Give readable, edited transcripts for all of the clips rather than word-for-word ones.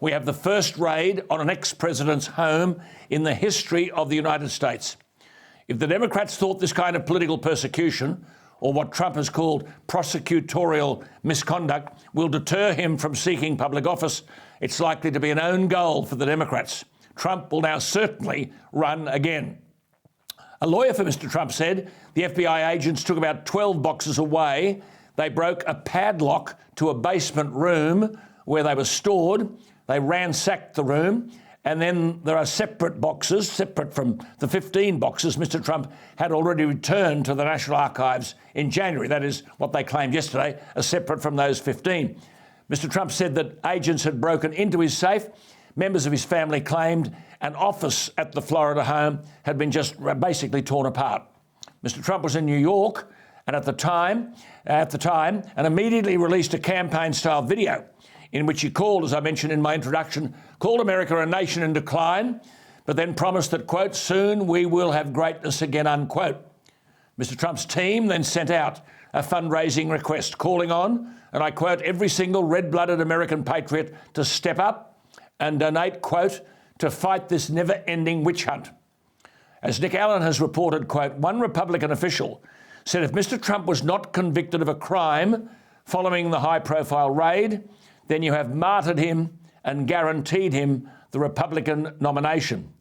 we have the first raid on an ex-president's home in the history of the United States. If the Democrats thought this kind of political persecution, or what Trump has called prosecutorial misconduct, will deter him from seeking public office, it's likely to be an own goal for the Democrats. Trump will now certainly run again. A lawyer for Mr. Trump said the FBI agents took about 12 boxes away. They broke a padlock to a basement room where they were stored. They ransacked the room. And then there are separate boxes, separate from the 15 boxes Mr. Trump had already returned to the National Archives in January. That is what they claimed yesterday, as separate from those 15. Mr. Trump said that agents had broken into his safe. Members of his family claimed an office at the Florida home had been just basically torn apart. Mr. Trump was in New York and at the time, and immediately released a campaign-style video in which he called, as I mentioned in my introduction, called America a nation in decline, but then promised that, quote, soon we will have greatness again, unquote. Mr. Trump's team then sent out a fundraising request calling on, and I quote, every single red-blooded American patriot to step up and donate, quote, to fight this never-ending witch hunt. As Nick Allen has reported, quote, one Republican official said if Mr. Trump was not convicted of a crime following the high-profile raid, then you have martyred him and guaranteed him the Republican nomination.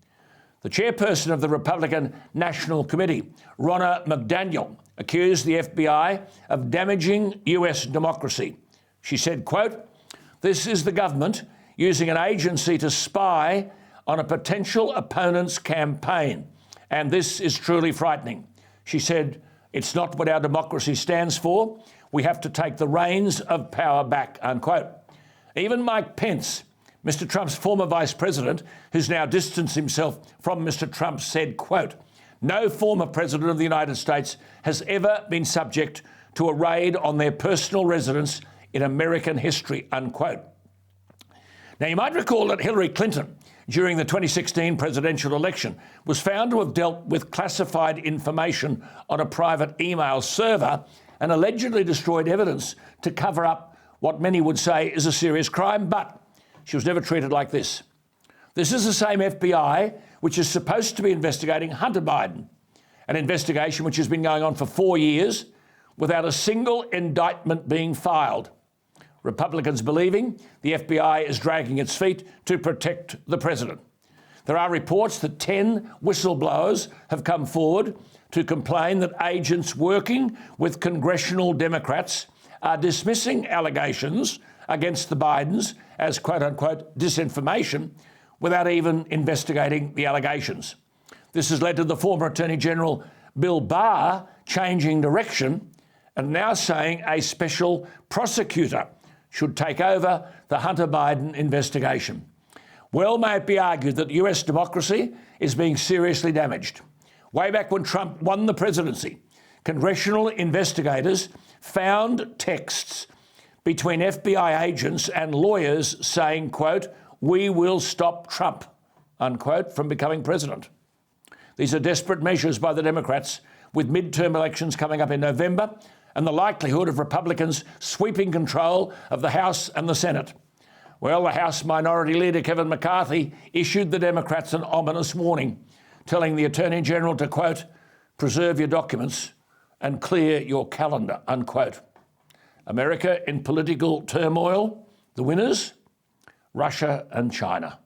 The chairperson of the Republican National Committee, Ronna McDaniel, accused the FBI of damaging US democracy. She said, quote, this is the government using an agency to spy on a potential opponent's campaign, and this is truly frightening. She said, it's not what our democracy stands for. We have to take the reins of power back, unquote. Even Mike Pence, Mr. Trump's former vice president, who's now distanced himself from Mr. Trump, said, quote, no former president of the United States has ever been subject to a raid on their personal residence in American history, unquote. Now, you might recall that Hillary Clinton, during the 2016 presidential election, was found to have dealt with classified information on a private email server and allegedly destroyed evidence to cover up what many would say is a serious crime, but she was never treated like this. This is the same FBI which is supposed to be investigating Hunter Biden, an investigation which has been going on for 4 years without a single indictment being filed. Republicans believing the FBI is dragging its feet to protect the president. There are reports that 10 whistleblowers have come forward to complain that agents working with congressional Democrats are dismissing allegations against the Bidens as quote-unquote disinformation without even investigating the allegations. This has led to the former Attorney General Bill Barr changing direction and now saying a special prosecutor should take over the Hunter Biden investigation. Well, may it be argued that US democracy is being seriously damaged. Way back when Trump won the presidency, congressional investigators found texts between FBI agents and lawyers saying, quote, we will stop Trump, unquote, from becoming president. These are desperate measures by the Democrats with midterm elections coming up in November and the likelihood of Republicans sweeping control of the House and the Senate. Well, the House Minority Leader Kevin McCarthy issued the Democrats an ominous warning, telling the Attorney General to, quote, preserve your documents and clear your calendar, unquote. America in political turmoil, the winners, Russia and China.